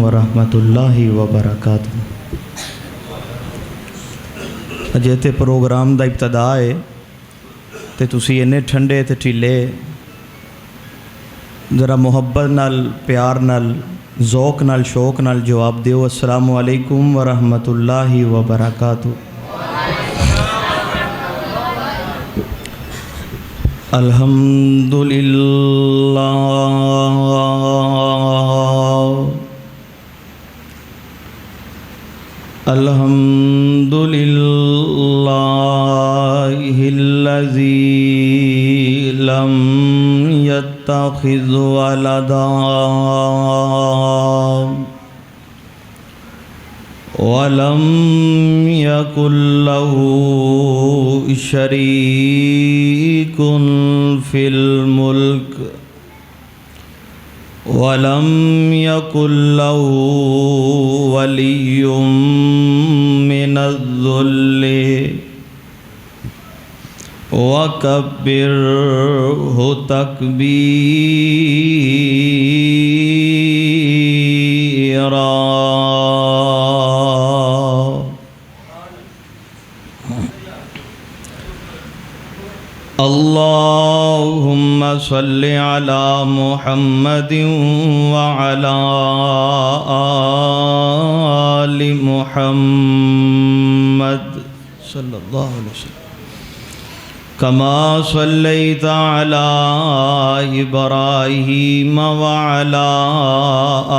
ورحمۃ اللہ وبرکاتہ۔ اجے تے پروگرام دا ابتدا ہے تے تسی انے ٹھنڈے تے ٹھیلے ذرا محبت نال پیار نال ذوق نال شوق نال جواب دیو السلام علیکم ورحمۃ اللہ وبرکاتہ۔ الحمد للہ الحمد للہ الذی لم یتخذ ولدا ولم یکن له شریک فی الملک ولم یکن له ولی من الذل وکبرہ تکبیرا۔ اللہم صل علی محمد وعلی آل محمد صلی اللہ علیہ وسلم کما صلیت علی ابراہیم وعلی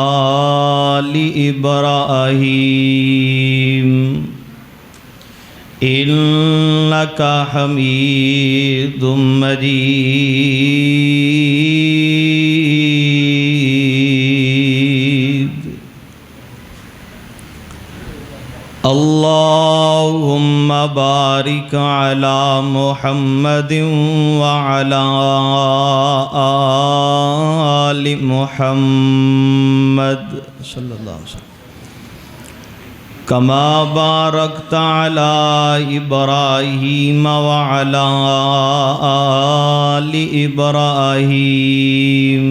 آل ابراہیم انک حمید مجید۔ اللہم بارک علی محمد وعلی آل محمد صلی اللہ علیہ وسلم کما بارکت علی ابراہیم وعلی آل ابراہیم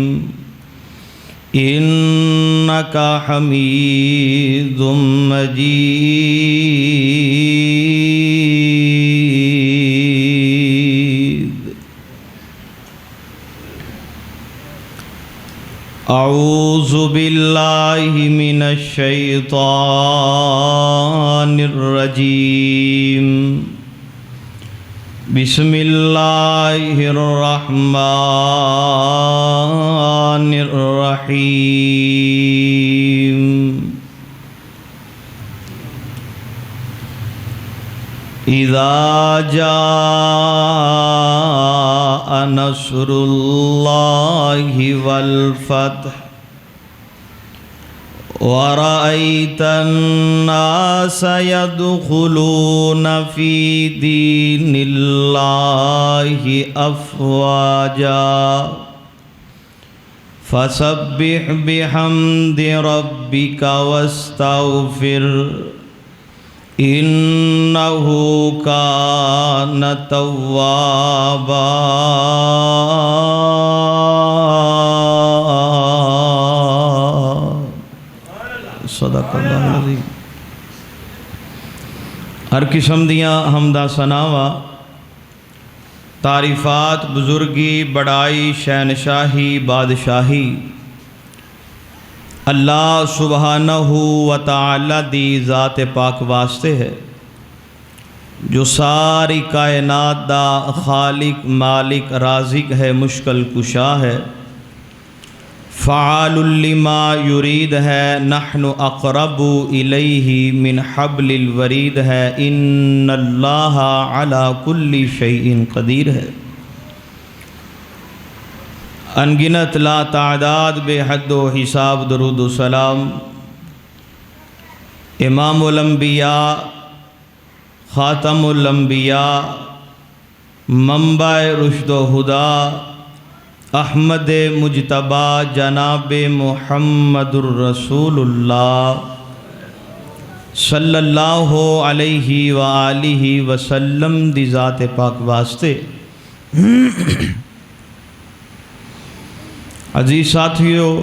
انک حمید مجید۔ اعوذ باللہ من الشیطان الرجیم بسم اللہ الرحمن الرحیم۔ اذا جاء نصر اللہ والفتح ورأيت الناس يدخلون في دين الله أفواجا فسبح بحمد ربك واستغفر إنه كان توابا۔ صدق اللہ العظیم۔ ہر قسم دیاں حمدہ ثناواں تعریفات بزرگی بڑائی شہنشاہی بادشاہی اللہ سبحانہ و تعالی دی ذات پاک واسطے ہے جو ساری کائنات دا خالق مالک رازق ہے مشکل کشا ہے فعال لما یرید ہے نحن اقرب الیہ من حبل الورید ہے ان اللہ علی کل شیء قدیر ہے۔ انگنت لا تعداد بے حد و حساب درود و سلام امام الانبیاء خاتم الانبیاء منبع رشد و ہدا احمد مجتبی جناب محمد الرسول اللہ صلی اللہ علیہ وآلہ وسلم دی ذات پاک واسطے عزیز ساتھیو،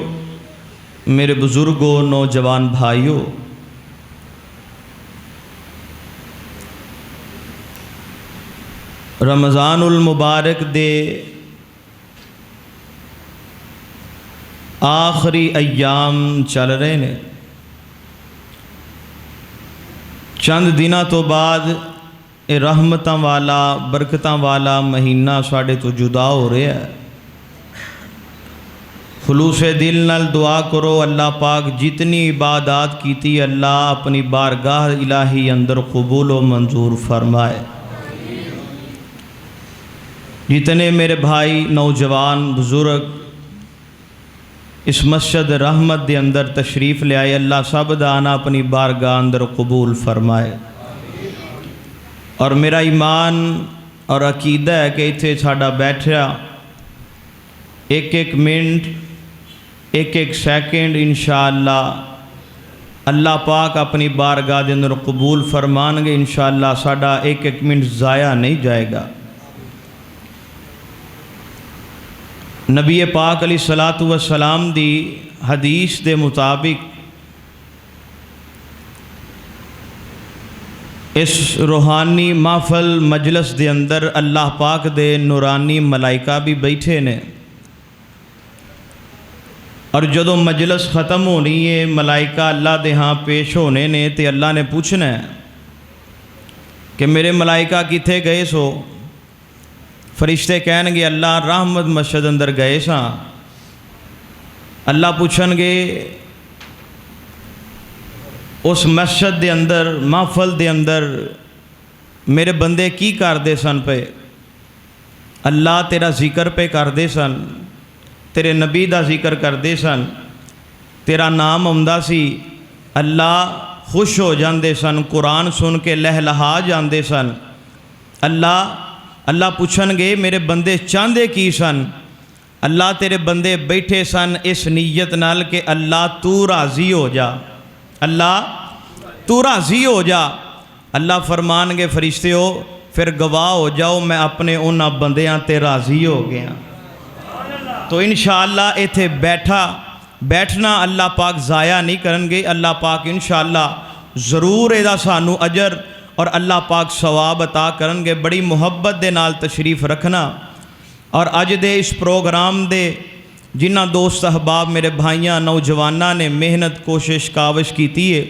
میرے بزرگوں، نوجوان بھائیوں، رمضان المبارک دے آخری ایام چل رہے ہیں۔ چند دنوں تو بعد یہ رحمتاں والا برکتاں والا مہینہ ساڈے تو جدا ہو رہا ہے۔ خلوص دل نال دعا کرو اللہ پاک جتنی عبادات کیتی اللہ اپنی بارگاہ الہی اندر قبول و منظور فرمائے۔ جتنے میرے بھائی نوجوان بزرگ اس مسجد رحمت دے اندر تشریف لے آئے، اللہ سب دا آنا اپنی بارگاہ اندر قبول فرمائے۔ اور میرا ایمان اور عقیدہ ہے کہ اتھے ساڈا بیٹھا ایک ایک منٹ ایک ایک سیکنڈ انشاءاللہ اللہ پاک اپنی بارگاہ دے اندر قبول فرمان گے۔ انشاءاللہ ساڈا ایک ایک منٹ ضائع نہیں جائے گا۔ نبی پاک علیہ الصلوۃ والسلام دی حدیث دے مطابق اس روحانی محفل مجلس دے اندر اللہ پاک دے نورانی ملائکہ بھی بیٹھے نے، اور جدوں مجلس ختم ہونی ہے ملائکہ اللہ دے ہاں پیش ہونے نے تے اللہ نے پوچھنا ہے کہ میرے ملائکہ کتھے گئے سو؟ فرشتے کہن گے اللہ رحمت مسجد اندر گئے ساں۔ اللہ پوچھن گے اس مسجد دے اندر محفل دے اندر میرے بندے کی کردے سن پہ؟ اللہ تیرا ذکر پہ کردے سن، تیرے نبی دا ذکر کردے سن، تیرا نام آمدا سی، اللہ خوش ہو جاندے سن، قرآن سن کے لہلہا جاندے سن۔ اللہ پوچھن گے میرے بندے چاہندے کی سن؟ اللہ تیرے بندے بیٹھے سن اس نیت نال کہ اللہ تو راضی ہو جا، اللہ تو راضی ہو جا۔ اللہ فرمان گے فرشتیو پھر گواہ ہو جاؤ میں اپنے انہاں بندیاں تے راضی ہو گیا۔ تو انشاءاللہ ایتھے بیٹھنا اللہ پاک ضائع نہیں کرن گے۔ اللہ پاک انشاءاللہ ضرور ایدا سانو اجر اور اللہ پاک ثواب عطا کرن گے۔ بڑی محبت دے نال تشریف رکھنا۔ اور اج دے اس پروگرام دے جنہ دوست احباب میرے بھائیاں نوجواناں نے محنت کوشش کاوش کیتی ہے،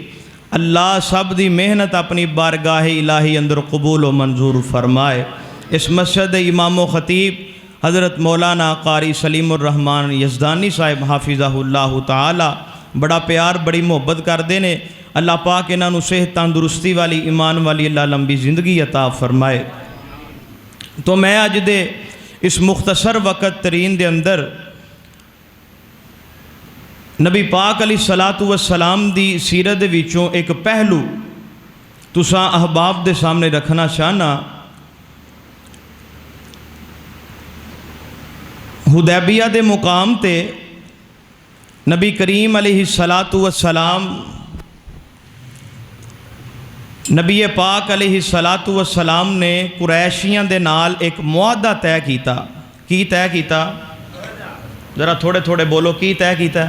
اللہ سب دی محنت اپنی بارگاہ الہی اندر قبول و منظور فرمائے۔ اس مسجد امام و خطیب حضرت مولانا قاری سلیم الرحمان یزدانی صاحب حافظہ اللہ تعالی بڑا پیار بڑی محبت کردے نے۔ اللہ پاک انہاں نوں صحت تندرستی والی ایمان والی اللہ لمبی زندگی عطا فرمائے۔ تو میں اج دے اس مختصر وقت ترین دے اندر نبی پاک علیہ الصلوۃ والسلام دی سیرت دے وچوں ایک پہلو تساں احباب دے سامنے رکھنا چاہنا۔ حدیبیہ دے مقام تے نبی کریم علیہ الصلوۃ والسلام نبی پاک علیہ الصلوۃ والسلام نے قریشیاں دے نال ایک معاہدہ طے کیتا۔ کی طے کیتا؟ ذرا تھوڑے تھوڑے بولو، کی طے کیتا؟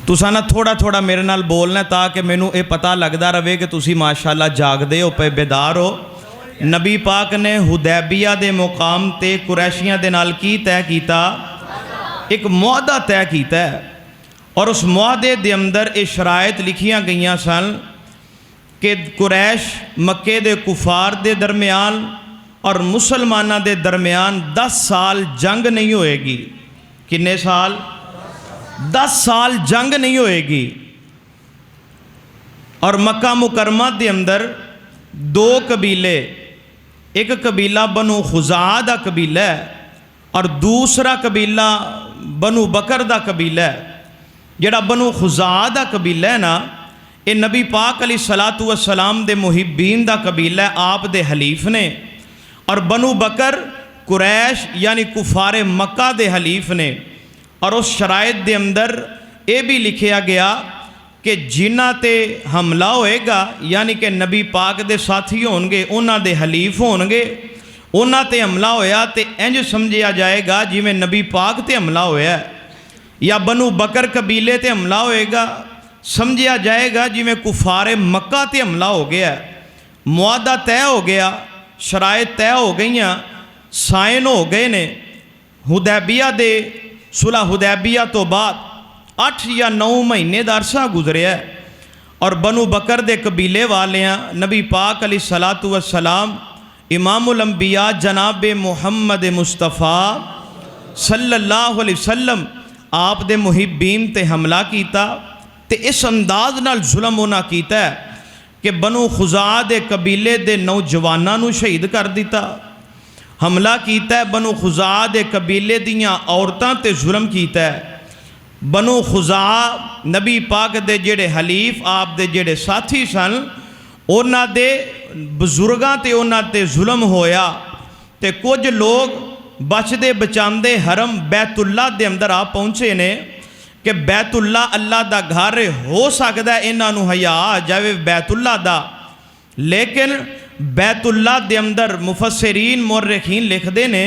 تساں نہ تھوڑا تھوڑا میرے نال بولنا تاکہ مینوں اے پتہ لگدا رہے کہ تسی ماشاءاللہ جاگدے ہو پے، بیدار ہو۔ نبی پاک نے حدیبیہ دے مقام تے قریشیاں دے نال کی طے کیتا؟ ایک معاہدہ طے کیتا ہے، اور اس معاہدے دے اندر اے شرائط لکھیاں گئیاں سن کہ قریش مکے دے کفار دے درمیان اور مسلمانہ دے درمیان 10 سال جنگ نہیں ہوئے گی۔ کنے سال؟ 10 سال جنگ نہیں ہوئے گی۔ اور مکہ مکرمہ دے اندر 2 قبیلے، ایک قبیلہ بنو خزاعہ دا قبیلہ ہے اور دوسرا قبیلہ بنو بکر دا قبیلہ ہے۔ جڑا بنو خزاعہ دا قبیلہ ہے نا، یہ نبی پاک علیہ الصلوۃ والسلام دے محبین دا قبیلہ ہے، آپ دے حلیف نے۔ اور بنو بکر قریش یعنی کفار مکہ دے حلیف نے۔ اور اس شرائط دے اندر یہ بھی لکھیا گیا کہ جنہ تے حملہ ہوئے گا یعنی کہ نبی پاک دے ساتھی ہون گے، انہاں دے حلیف ہون گے، انہاں تے حملہ ہویا تے انج سمجھیا جائے گا جی میں نبی پاک تے حملہ ہویا ہے۔ یا بنو بکر قبیلے تے حملہ ہوئے گا، سمجھیا جائے گا جی میں کفار مکہ تے حملہ ہو گیا ہے، معاہدہ طے ہو گیا، شرائط طے ہو گئیاں، سائن ہو گئے نے، حدیبیہ دے صلح حدیبیہ تو بعد 8 یا 9 مہینے دا عرصہ گزریا ہے، اور بنو بکر دے قبیلے والیاں نبی پاک علیہ الصلوۃ والسلام امام الانبیاء جناب محمد مصطفیٰ صلی اللہ علیہ وسلم آپ دے محبین تے حملہ کیتا، تے اس انداز نال ظلم ہونا کیتا ہے کہ بنو خزاعہ دے قبیلے دے نوجواناں نو شہید کر دیتا، حملہ کیتا ہے بنو خزاعہ دے قبیلے دیاں عورتاں تے ظلم کیتا ہے، بنو خزاعہ نبی پاک دے جڑے حلیف آپ دے جڑے ساتھی سن اونا دے بزرگاں تے اونا تے ظلم ہویا، تے کچھ لوگ بچ دے بچاندے حرم بیت اللہ دے اندر آ پہنچے نے کہ بیت اللہ اللہ دا گھر ہو سکتا ہے انہاں نو حیا آ جاوے بیت اللہ دا، لیکن بیت اللہ دے اندر مفسرین مورخین لکھ دے نے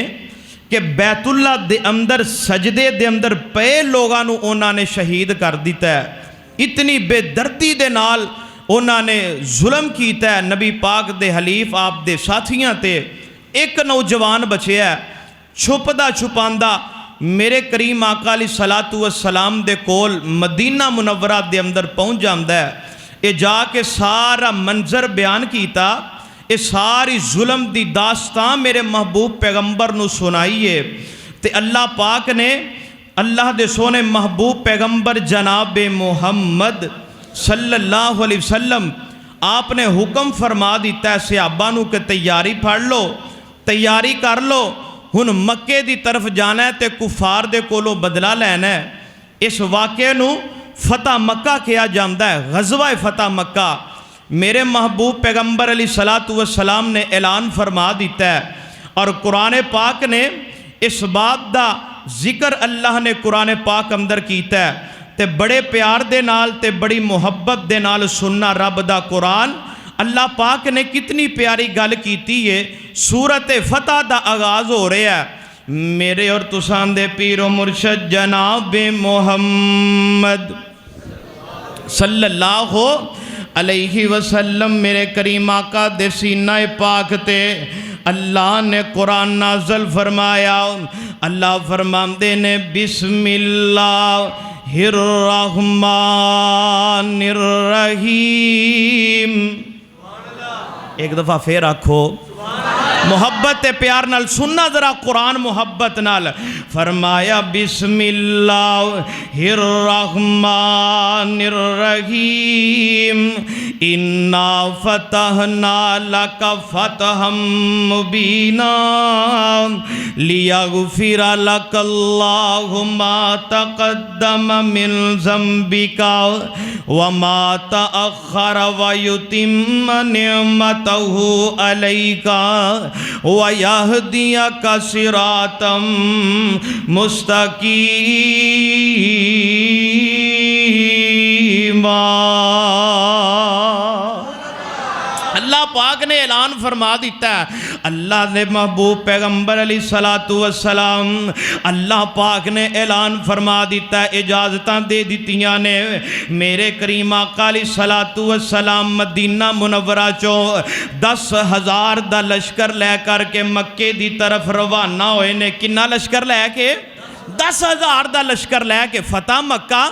کہ بیت اللہ دے اندر سجدے دے اندر پے لوگاں نو انہاں نے شہید کر دیتا ہے، اتنی بے دردی دے نال انہاں نے ظلم کیتا ہے نبی پاک دے حلیف آپ دے ساتھیاں تے۔ ایک نوجوان بچیا ہے چھپدا چھپاندہ میرے کریم آقا علیہ الصلوۃ والسلام دے کول مدینہ منورہ دے اندر پہنچ جاندا ہے، اے جا کے سارا منظر بیان کیتا، اے ساری ظلم دی داستان میرے محبوب پیغمبر نو سنائیے، تے اللہ پاک نے اللہ دے سونے محبوب پیغمبر جناب محمد صلی اللہ علیہ وسلم آپ نے حکم فرما دیتا ہے صحابہ نو کہ تیاری پھڑ لو، تیاری کر لو، ہن مکے دی طرف جانا ہے تے کفار دے کولوں بدلہ لینا ہے۔ اس واقعے نو فتح مکہ کیا جاندا ہے، غزوہ فتح مکہ۔ میرے محبوب پیغمبر علیہ الصلوۃ والسلام نے اعلان فرما دیتا ہے، اور قرآن پاک نے اس بات دا ذکر اللہ نے قرآن پاک اندر کیتا ہے، تے بڑے پیار دے نال تے بڑی محبت دے نال سننا رب دا قرآن۔ اللہ پاک نے کتنی پیاری گل کیتی ہے، سورت فتح دا آغاز ہو رہا ہے، میرے اور تسان دے پیر و مرشد جناب محمد صلی اللہ علیہ وسلم میرے کریم آقا دے سینہ پاک تے اللہ نے قرآن نازل فرمایا۔ اللہ فرماندے نے بسم اللہ الرحمن الرحیم، ایک دفعہ پھر آکھو محبت پیار نال سننا ذرا قرآن محبت نال، فرمایا بسم اللہ الرحمن الرحیم انا فتحنا لک فتحا مبینا لیغفر لک اللہ ما تقدم من ذنبک وما تأخر ویتم نعمتہ علیک وَيَهْدِيَكَ صِرَاطًا مُسْتَقِيمًا۔ اللہ پاک نے اعلان فرما دیتا ہے، اللہ نے محبوب پیغمبر علیہ الصلوۃ والسلام اللہ پاک نے اعلان فرما دیتا ہے، اجازتاں دے دیتیاں نے، میرے کریم آقا علیہ الصلوۃ والسلام مدینہ منورہ چوں 10,000 دا لشکر لے کر کے مکے دی طرف روانہ ہوئے نے۔ کنا لشکر لے کے؟ 10,000 دا لشکر لے کے فتح مکہ۔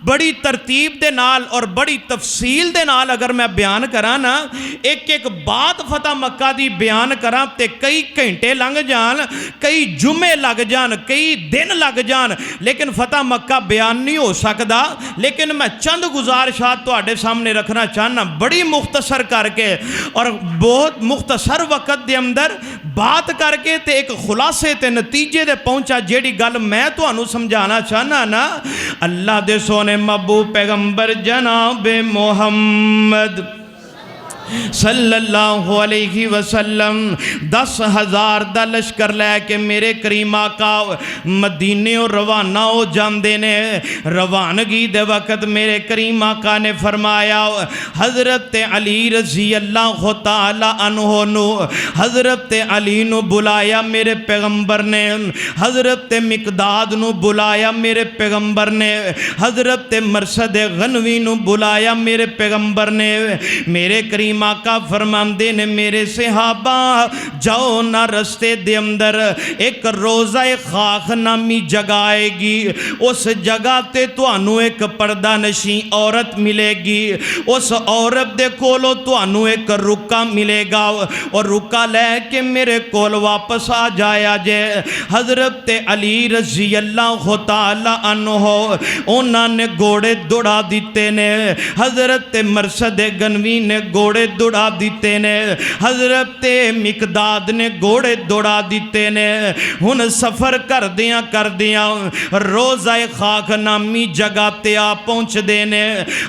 بڑی ترتیب دے نال اور بڑی تفصیل دے نال اگر میں بیان کراں نا، ایک ایک بات فتح مکہ دی بیان کراں تے کئی گھنٹے لنگ جان، کئی جمعے لگ جان، کئی دن لگ جان، لیکن فتح مکہ بیان نہیں ہو سکدا۔ لیکن میں چند گزارشات تواڈے سامنے رکھنا چاہنا بڑی مختصر کر کے، اور بہت مختصر وقت دے اندر بات کر کے تے ایک خلاصے تے نتیجے دے پہنچا جیڑی گل میں تو انہوں سمجھانا چاہنا نا۔ اللہ دے سونے محبوب پیغمبر جناب محمد صلی اللہ علیہ وسلم 10,000 دا لشکر لے کے میرے کریم آقا مدینے اور روانہ ہو جاندے نے۔ روانگی دے وقت میرے کریم آقا نے فرمایا حضرت علی رضی اللہ تعالی عنہ نو، حضرت علی نو بلایا میرے پیغمبر نے، حضرت مقداد نو بلایا میرے پیغمبر نے، حضرت مرشد غنوی نو بلایا میرے پیغمبر نے۔ میرے کریم آقا فرماندے نے میرے صحابہ جاؤ نہ رستے دے اندر ایک روضہ خاک نامی جگہ آئے گی، اس جگہ تے توانو ایک پردہ نشین عورت ملے گی، اس عورت دے کولو توانو ایک رکا ملے گا، اور رکا لے کے میرے کول واپس آ جایا جے۔ حضرت علی رضی اللہ تعالی عنہ انہوں نے گھوڑے دوڑا دیتے نے، حضرت مرشد غنوی نے گھوڑے دوڑا دیتے نے، حضرت مقداد نے گھوڑے دوڑا دیتے نے۔ ہن سفر کر دیاں روضہ خاک نامی جگہ تے آ پہنچ دینے۔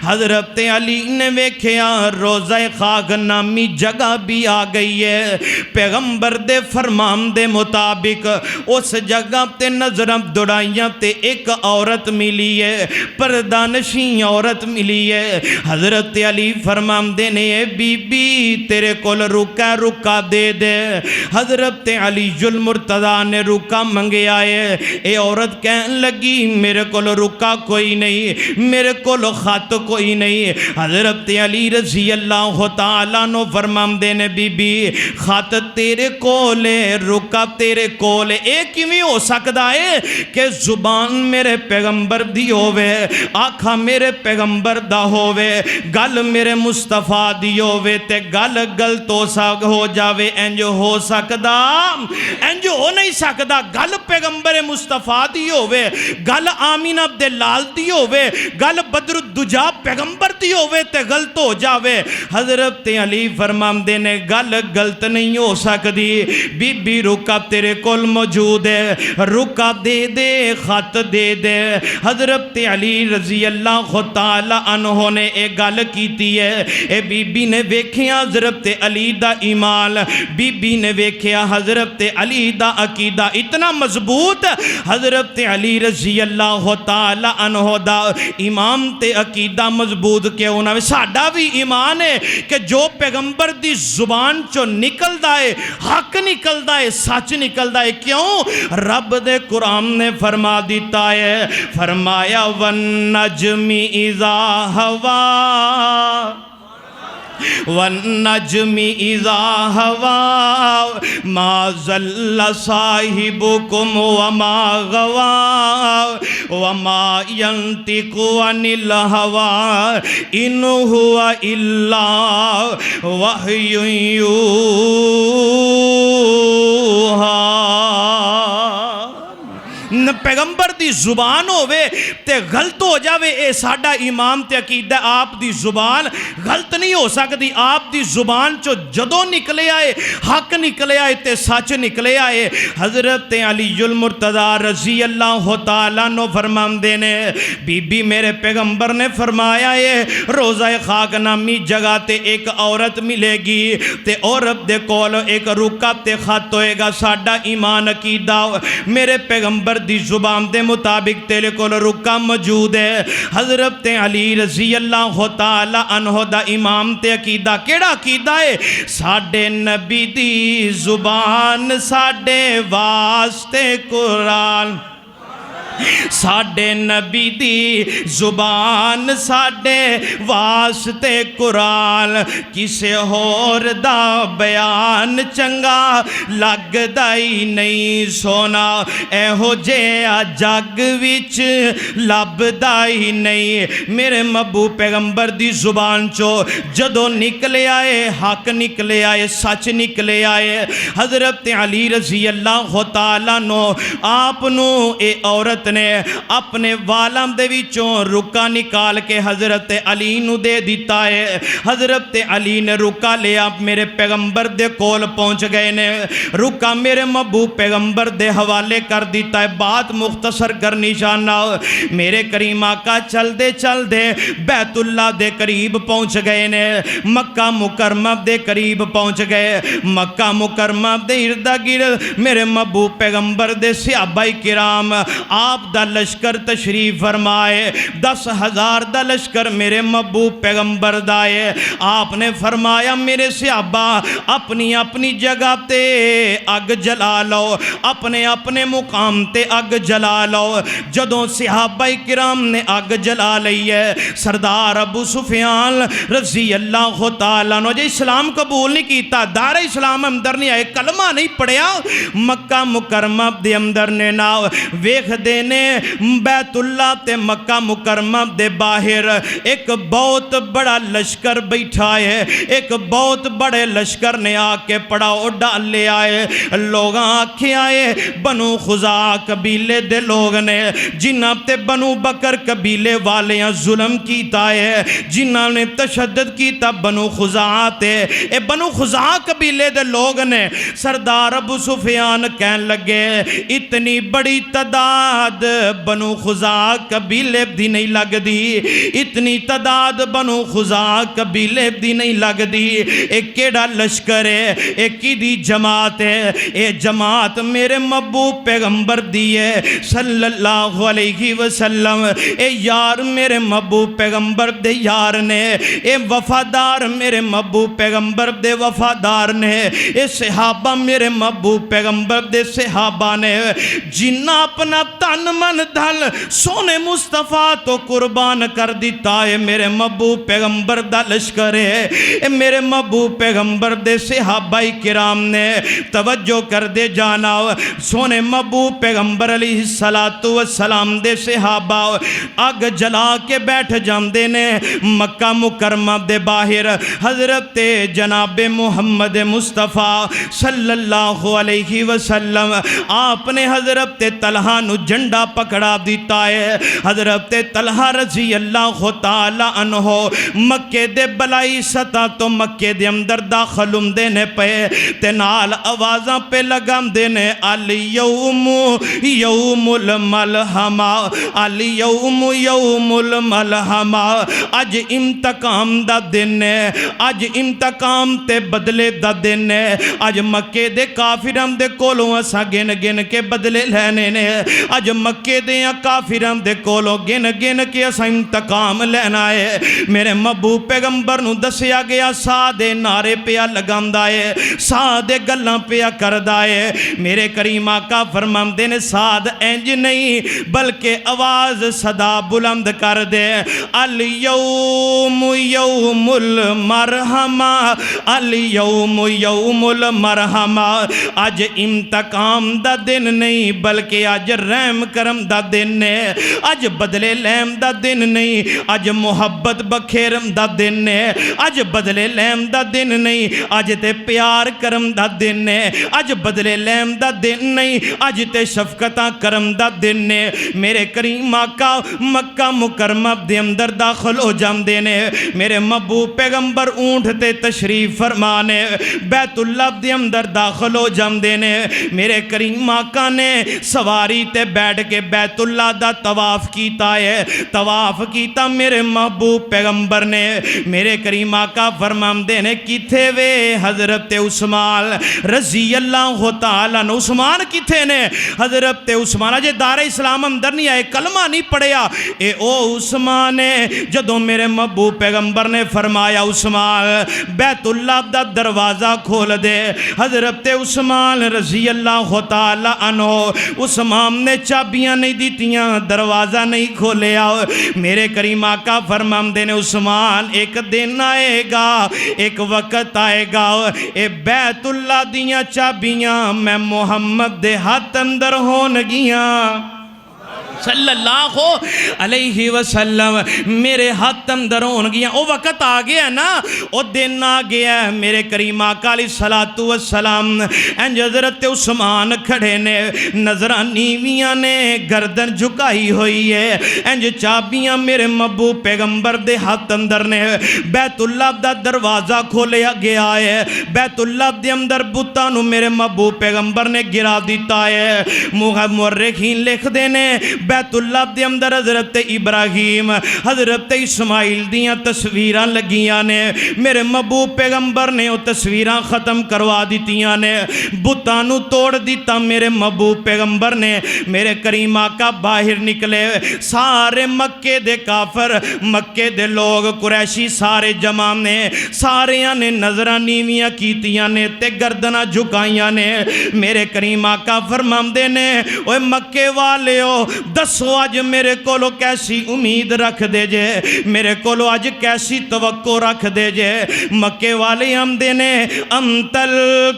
حضرت علی نے ویکھیا روضہ خاک نامی جگہ بھی آ گئی ہے، پیغمبر دے فرمان دے مطابق اس جگہ تے نظرم دوڑائیاں تے ایک عورت ملی ہے، پردہ نشین عورت ملی ہے۔ حضرت علی فرمان دینے بی بی تیرے کول رکا دے دے۔ حضرت علی المرتضیٰ نے رکا منگے آئے، اے عورت کہن لگی میرے کول رکا کوئی نہیں، میرے کول خط کوئی نہیں۔ حضرت علی رضی اللہ تعالیٰ نو فرمان دینے بی بی خط تیرے کولے رکا تیرے کولے، ایک کیویں ہو سکتا ہے کہ زبان میرے پیغمبر دی ہووے، آنکھاں میرے پیغمبر دا ہووے، گل میرے مصطفیٰ دی ہووے تے گل غلط ہو جاوے، انج ہو سکدا انج ہو نہیں سکدا۔ گل پیغمبر مصطفیٰ دی ہووے، گل آمین عبداللال دی ہووے، گل بدر الدجا پیغمبر دی ہووے تے غلط ہو جاوے۔ حضرت علی فرماندے نے گل غلط نہیں ہو سکدی، بی بی رکا تیرے کول موجود ہے، رکا دے دے خط دے دے۔ حضرت علی رضی اللہ تعالی عنہ نے ایک گل کیتی ہے، اے بی بی نے ویکھیا حضرت علی دا ایمان، بی بی نے ویکھیا حضرت علی دا عقیدہ اتنا مضبوط، حضرت علی رضی اللہ تعالی عنہ دا ایمان تے عقیدہ مضبوط کیوں نہ ساڈا بھی ایمان ہے کہ جو پیغمبر دی زبان چو نکلدا ہے حق نکلدا ہے، سچ نکلدا ہے۔ کیوں؟ رب دے قرآن نے فرما دیتا ہے، فرمایا وَالنَّجْمِ إِذَا هَوَى وَالنَّجْمِ إِذَا هَوَى مَا ضَلَّ صَاحِبُكُمْ وَمَا غَوَى وَمَا يَنطِقُ عَنِ الْهَوَى إِنْ هُوَ إِلَّا وَحْيٌ يُوحَى۔ پیغمبر دی زبان ہووے تے غلط ہو جاوے، اے ساڈا ایمان تے عقیدہ، آپ دی زبان غلط نہیں ہو سکتی۔ آپ دی زبان چو جدوں نکلے آئے حق نکلے آئے تے سچ نکلے آئے۔ حضرت علی المرتضیٰ رضی اللہ تعالیٰ نو فرماندے نے بی بی میرے پیغمبر نے فرمایا ہے روضہ خاک نامی جگہ تے ایک عورت ملے گی تے عورت دے کول ایک رکا تے خط ہوئے گا، ساڈا ایمان عقیدہ میرے پیغمبر دی زبان دے مطابق تیرے کول رکا موجود ہے۔ حضرت علی رضی اللہ تعالی عنہ دا امام تے عقیدہ کیڑا عقیدہ ہے؟ ساڈے نبی دی زبان ساڈے واسطے قرآن، ساڈے نبی دی زبان ساڈے واسطے قرآن، کسے ہور دا بیان چنگا لگدا ہی نہیں سونا، ایہو جہا جگ وچ لبدا ہی نہیں۔ میرے محبوب پیغمبر دی زبان چو جدوں نکلے آئے حق نکلے آئے، سچ نکلے آئے۔ حضرت علی رضی اللہ تعالیٰ نو آپ نو اے عورت محبت نے اپنے والاں دے وچوں رکا نکال کے حضرت علی نو دے دیتا ہے۔ حضرت علی نے رکا لیا، میرے پیغمبر دے کول پہنچ گئے نے، رکا میرے محبوب پیغمبر دے حوالے کر دیتا ہے۔ بات مختصر کرنی چاہنا، میرے کریم آقا چل دے بیت اللہ دے قریب پہنچ گئے نے، مکہ مکرمہ دے قریب پہنچ گئے۔ مکہ مکرمہ دے ارد گرد میرے محبوب پیغمبر دے صحابہ کرام آپ دا لشکر تشریف فرمائے، 10,000 دا لشکر میرے محبوب پیغمبر دائے۔ آپ نے فرمایا میرے صحابہ اپنی اپنی جگہ تے اگ جلا لو، اپنے اپنے مقام تے اگ جلا لو۔ جدوں صحابہ کرام نے اگ جلا لئی ہے، سردار ابو سفیان رضی اللہ تعالیٰ عنہ جو اسلام قبول نہیں کیتا، دار اسلام اندر نہیں آئے، کلمہ نہیں پڑھیا، مکہ مکرمہ دے اندر نے نا ویکھ دینے بیت اللہ تے مکہ مکرمہ دے باہر ایک بہت بڑا لشکر بیٹھا ہے۔ ایک بہت بڑے لشکر نے آ کے پڑاؤ ڈال لے آئے، لوگ آکھے آئے بنو خزاع قبیلے دے لوگ نے، جنہاں تے بنو بکر قبیلے والیاں ظلم کیتا ہے، جنہاں نے تشدد کیتا بنو خزاع تے، اے بنو خزاع قبیلے دے لوگ نے۔ سردار ابو سفیان کہن لگے اتنی بڑی تعداد بنو خزاع قبیلے دی نہیں لگ دی، اتنی تعداد بنو خزاع قبیلے دی نہیں لگ دی، ایک کیڑا لشکر ہے، ایک کی دی جماعت ہے، اے جماعت میرے محبوب پیغمبر دیئے صلی اللہ علیہ وسلم، اے یار میرے محبوب پیغمبر دے یار نے، اے وفادار میرے محبوب پیغمبر دے وفادار نے، اے صحابہ میرے محبوب پیغمبر دے صحابہ نے، جنہ اپنا تن من دھل سونے مصطفیٰ تو قربان کر دیتا ہے۔ میرے محبوب پیغمبر دا لشکر ہے، اے میرے محبوب پیغمبر دے صحابہ کرام نے توجہ کر دے جانا، سونے محبوب پیغمبر علیہ السلام دے صحابہ اگ جلا کے بیٹھ جاندے نے مکہ مکرمہ دے باہر۔ حضرت جناب محمد مصطفیٰ صلی اللہ علیہ وسلم آپ نے حضرت طلحہ نو جھنڈا پکڑا دیتا ہے۔ حضرت طلحہ رضی اللہ تعالیٰ عنہ مکے دے بلائی سطح تو مکے دے اندر داخل ہوندے نے پے تے نال آوازاں پہ لگام دینے الیوم یوم الملحمہ، الیوم یوم الملحمہ، اج انتقام دا دن ہے، اج انتقام تے بدلے دا دن ہے، اج مکے دے کافران دے کولوں اسا گن گن کے بدلے لینے نے، اج مکے دے کافران دے کولوں گن گن کے اسا انتقام لینا ہے۔ میرے محبوب پیغمبر نو دسیا گیا سادے نعرے پیا لگام دائے، سادے گلاں پیا کر دائے۔ میرے کریم آقا فرماندے نے ساد انج نہیں بلکہ آواز صدا بلند کر دے، الیوم یوم المرحمہ، الیوم یوم المرحمہ، آج انتقام دا دن نہیں بلکہ آج رحم کرم دا دن ہے، آج بدلے لیم دا دن نہیں، آج محبت بکھیرم دا دن ہے، آج بدلے لیم دا دن نہیں، آج تے پیار کرم دا دن ہے، آج بدلے لیم دا دن نہیں، آج تے شفقتاں کرم دا دن ہے۔ میرے کریم آقا مکہ مکرمہ دے اندر داخل ہو جاندے نے، میرے محبوب پیغمبر اونٹ تے تشریف فرمانے بیت اللہ دے اندر داخل ہو جاندے نے۔ میرے کریم آقا نے سواری تے بیٹھ کے بیت اللہ دا طواف کیتا ہے، طواف کیتا میرے محبوب پیغمبر نے۔ میرے کریم آقا فرماندے نے کتھے وے حضرت عثمان رضی اللہ تعالیٰ عنہ، عثمان کتھے نے؟ حضرت عثمان اجے دار اسلام اندر نہیں آئے، کلمہ نہیں پڑھیا، اے او عثمان ہے جدوں میرے محبوب پیغمبر نے فرمایا عثمان بیت اللہ دا دروازہ کھول دے، حضرت عثمان رضی اللہ تعالیٰ عنہ عثمان نے چابیاں نہیں دیتیاں، دروازہ نہیں کھولیا۔ میرے کریم آقا فرماندے نے عثمان ایک دن آئے گا، ایک وقت آئے گا، اے بیت اللہ دیاں چابیاں میں محمد دے ہاتھ اندر ہون گیاں۔ صلی اللہ علیہ وسلم میرے ہاتھ اندر ہون گیا او وقت آ گیا نا او دن آ گیا میرے کریم آقا علیہ الصلوۃ والسلام انج حضرت عثمان کھڑے نے نظراں نیویاں نے گردن جھکائی ہوئی ہے انج چابیاں میرے محبوب پیغمبر دے ہاتھ اندر نے بیت اللہ دا دروازہ کھولیا گیا ہے بیت اللہ دے اندر بتاں نو میرے محبوب پیغمبر نے گرا دیتا ہے مورخین لکھ دینے بیت اللہ دے اندر حضرت ابراہیم حضرت اسماعیل دیاں تصویراں لگیاں نے میرے محبوب پیغمبر نے وہ تصویراں ختم کروا دیتیاں نے بتانو توڑ دیتا میرے محبوب پیغمبر نے میرے کریم آقا باہر نکلے سارے مکے دے کافر مکے دے لوگ قریشی سارے جمع نے ساریاں نے نظرہ نیویاں کیتیاں نے تے گردنہ جھکائیاں نے میرے کریم آقا فرماندے نے اوے مکے والے ہو دسو آج میرے کولو کیسی امید رکھ دے جے میرے کولو آج کیسی توقع رکھ دے جے مکے والے ہم دینے انتل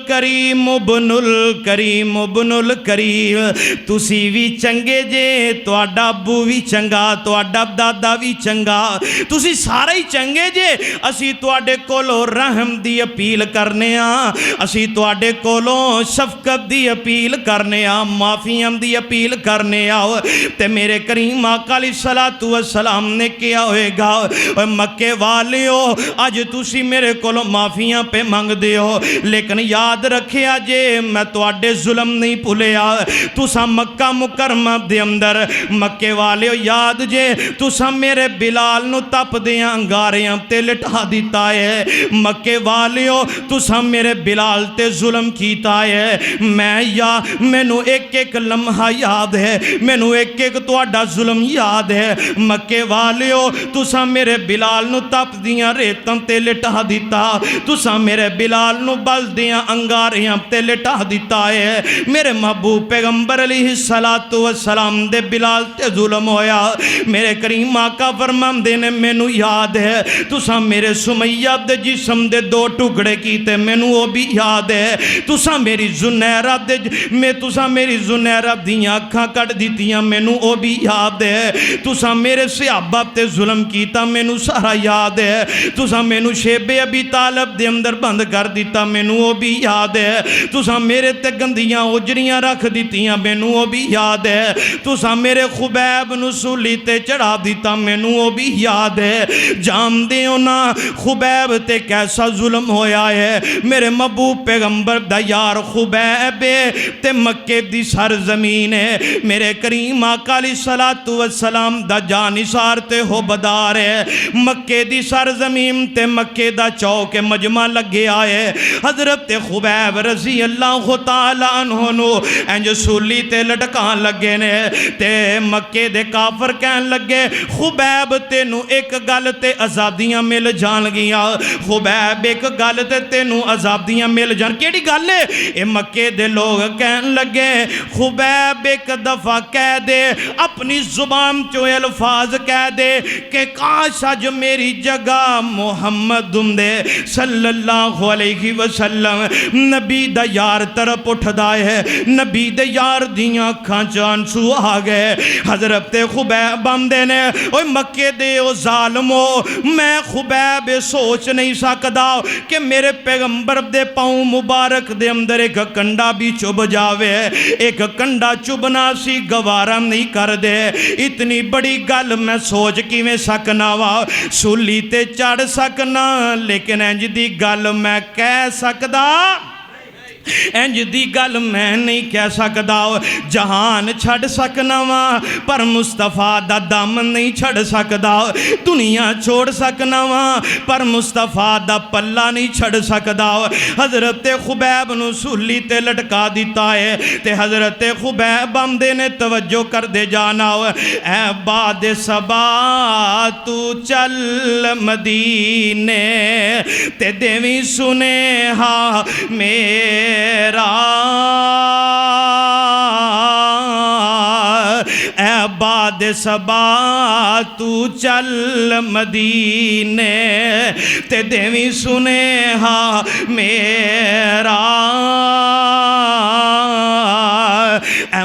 کریم ابن الکریم ابن الکریم تسی بھی چنگے جے تو اڈا ابو بھی چنگا تو اڈا دادا بھی چنگا تسی سارے ہی چنگے جے اسی تو اڈے کولو رحم دی اپیل کرنے اسی تو اڈے کولو شفقت دی اپیل کرنے معافی ہم دی اپیل کرنے آؤ تے میرے کریم آقا علیہ الصلوۃ والسلام نے کیا ہوئے گا اے مکے والے ہو آج تسی میرے کولو معافیاں پہ مانگ دے ہو لیکن یاد رکھے آجے میں تو آڈے ظلم نہیں پھولیا تسا مکہ مکرمہ دے اندر مکے والے ہو یاد جے تسا میرے بلال نو تپ دیاں انگاریاں تے لٹا دیتا ہے مکے والے ہو تسا میرے بلال تے ظلم کیتا ہے میں نو ایک ایک لمحہ یاد ہے میں نو ایک ایک تو آڈا ظلم یاد ہے مکے والے ہو تسا میرے بلال نو تپ دیاں ریتاں تے لٹا دیتا تسا میرے بلال نو بل دیاں انگاریاں تے لٹا دیتا ہے میرے محبوب پیغمبر علیہ السلام دے بلال تے ظلم ہویا میرے کریم آقا فرماندے نے میں نو یاد ہے تسا میرے سمیہ دے جسم دے دو ٹکڑے کیتے میں نو وہ بھی یاد ہے تسا میری زنیرہ دے میں تسا میری زنیرہ دیاں اکھاں کٹ دیتیاں میں نو وہ بھی یاد ہے تسا میرے صحابہ تے ظلم کیتا میں نو سارا یاد ہے تسا میں نو شیب ابی طالب دے اندر بند کر دیتا میں نو وہ بھی یاد ہے تسا میرے تے گندیاں اجریاں رکھ دیتیاں میں نو وہ بھی یاد ہے تسا میرے خبیب نو سولی تے چڑھا دیتا میں نو وہ بھی یاد ہے جام دے ہونا خبیب تے کیسا ظلم ہویا ہے میرے محبوب پیغمبر دا یار خبیب تے مکے دی سرزمین ہے میرے کریم آقا علیہ الصلوۃ والسلام دا جانثار تے ہو بدار ہے مکے دی سرزمین تے مکے دا چوک مجمع لگے آئے حضرت خبیب رضی اللہ تعالیٰ عنہ نو انج سولی تے لٹکان لگے نے تے مکے دے کافر کہن لگے خبیب تے نو ایک گل تے آزادیاں مل جان گیا خبیب ایک گل تے نو آزادیاں مل جان کیڑی گل ہے اے مکے دے لوگ کہن لگے خبیب ایک دفعہ کہہ دے اپنی زبان چو الفاظ کہہ دے کہ کاش آج میری جگہ محمد دے صلی اللہ علیہ وسلم نبی دا یار طرف اٹھ دائے ہے نبی دے یار دیاں کھانچان سو آگئے حضرت خبیب بندے نے اوہ مکے دے او ظالمو میں خبیب سوچ نہیں سکدا کہ میرے پیغمبر دے پاؤں مبارک دے اندر ایک کنڈا بھی چب جاوے ایک کنڈا چبنا سی گوارا نہیں کر دے اتنی بڑی گل میں سوچ کی میں سکنا وا سولی تے چڑھ سکنا لیکن انج دی گل میں کہہ سکدا انج دی گل میں نہیں کہہ سکدا جہان چھڑ سکنا وا پر مصطفیٰ دا دم نہیں چھڑ سکدا دنیا چھوڑ سکنا وا پر مصطفیٰ دا پلہ نہیں چھڑ سکدا حضرت خبیب نو سولی تے لٹکا دیتا ہے تے حضرت خبیب بندے نے توجہ کر دے جانا اے باد صبا تو چل مدینے تے دیویں سنے ہاں میرا اے باد صبا تو چل مدینے تے دیویں سنے ہاں میرا اے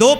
2